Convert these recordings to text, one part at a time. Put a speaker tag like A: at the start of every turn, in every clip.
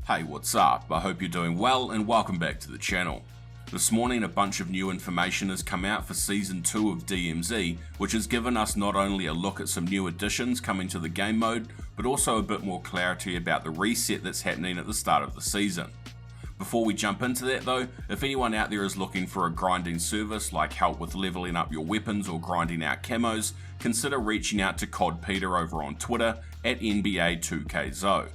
A: Hey, what's up? I hope you're doing well and welcome back to the channel. This morning a bunch of new information has come out for Season 2 of DMZ, which has given us not only a look at some new additions coming to the game mode, but also a bit more clarity about the reset that's happening at the start of the season. Before we jump into that though, if anyone out there is looking for a grinding service like help with leveling up your weapons or grinding out camos, consider reaching out to COD Peter over on Twitter at NBA2KZO.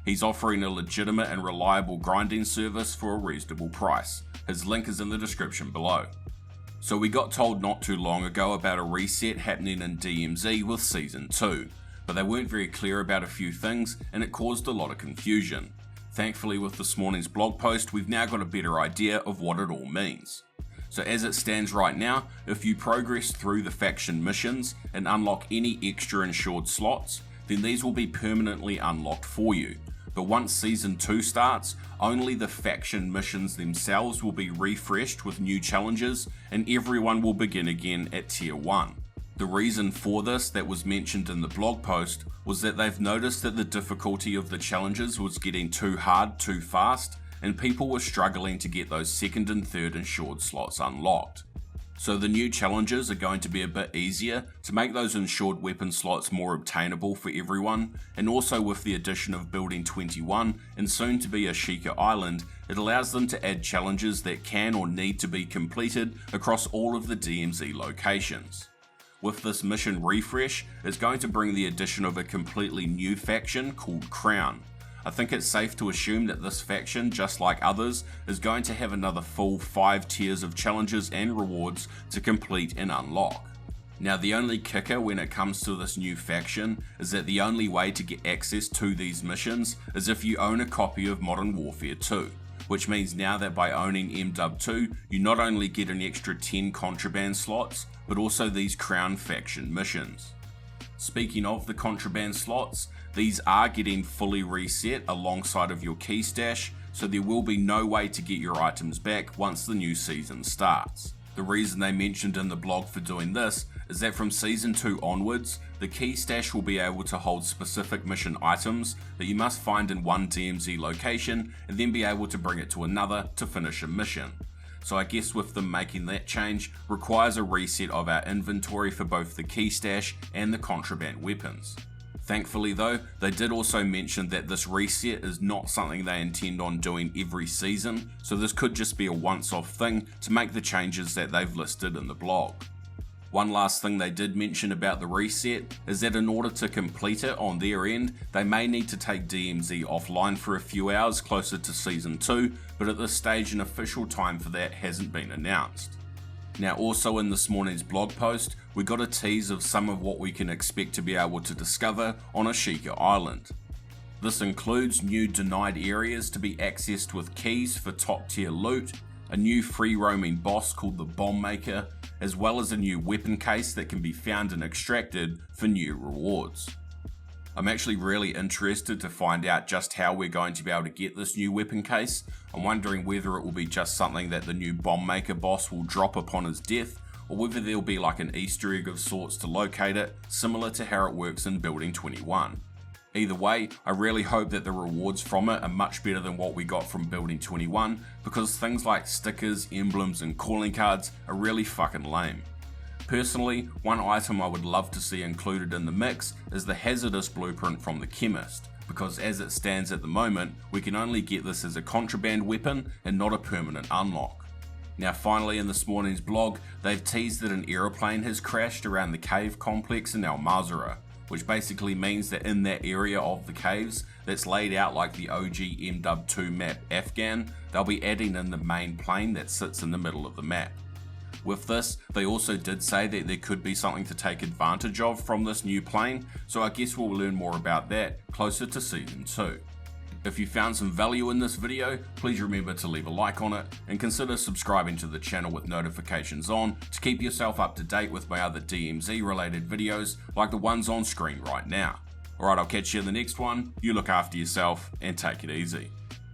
A: He's offering a legitimate and reliable grinding service for a reasonable price. His link is in the description below. So we got told not too long ago about a reset happening in DMZ with Season 2, but they weren't very clear about a few things and it caused a lot of confusion. Thankfully with this morning's blog post we've now got a better idea of what it all means. So as it stands right now, if you progress through the faction missions and unlock any extra insured slots, then these will be permanently unlocked for you. But once Season 2 starts, only the faction missions themselves will be refreshed with new challenges and everyone will begin again at Tier 1. The reason for this that was mentioned in the blog post was that they've noticed that the difficulty of the challenges was getting too hard too fast and people were struggling to get those second and third insured slots unlocked. So the new challenges are going to be a bit easier to make those insured weapon slots more obtainable for everyone, and also with the addition of Building 21 and soon to be Ashika Island, it allows them to add challenges that can or need to be completed across all of the DMZ locations. With this mission refresh, it's going to bring the addition of a completely new faction called Crown. I think it's safe to assume that this faction, just like others, is going to have another full 5 tiers of challenges and rewards to complete and unlock. Now the only kicker when it comes to this new faction is that the only way to get access to these missions is if you own a copy of Modern Warfare 2, which means now that by owning MW2 you not only get an extra 10 contraband slots, but also these Crown faction missions. Speaking of the contraband slots, these are getting fully reset alongside of your key stash, so there will be no way to get your items back once the new season starts. The reason they mentioned in the blog for doing this is that from Season 2 onwards, the key stash will be able to hold specific mission items that you must find in one DMZ location and then be able to bring it to another to finish a mission. So I guess with them making that change requires a reset of our inventory for both the key stash and the contraband weapons. Thankfully though, they did also mention that this reset is not something they intend on doing every season, so this could just be a once-off thing to make the changes that they've listed in the blog. One last thing they did mention about the reset is that in order to complete it on their end, they may need to take DMZ offline for a few hours closer to Season 2, but at this stage an official time for that hasn't been announced. Now also in this morning's blog post, we got a tease of some of what we can expect to be able to discover on Ashika Island. This includes new denied areas to be accessed with keys for top tier loot, a new free roaming boss called the Bomb Maker, as well as a new weapon case that can be found and extracted for new rewards. I'm actually really interested to find out just how we're going to be able to get this new weapon case. I'm wondering whether it will be just something that the new Bomb Maker boss will drop upon his death, or whether there'll be like an Easter egg of sorts to locate it, similar to how it works in Building 21. Either way, I really hope that the rewards from it are much better than what we got from Building 21, because things like stickers, emblems and calling cards are really fucking lame. Personally, one item I would love to see included in the mix is the hazardous blueprint from the chemist, because as it stands at the moment, we can only get this as a contraband weapon and not a permanent unlock. Now finally in this morning's blog, they've teased that an aeroplane has crashed around the cave complex in Al Mazrah, which basically means that in that area of the caves that's laid out like the OG MW2 map Afghan, they'll be adding in the main plane that sits in the middle of the map. With this, they also did say that there could be something to take advantage of from this new plane, so I guess we'll learn more about that closer to Season 2. If you found some value in this video, please remember to leave a like on it and consider subscribing to the channel with notifications on to keep yourself up to date with my other DMZ related videos like the ones on screen right now. Alright, I'll catch you in the next one, you look after yourself and take it easy.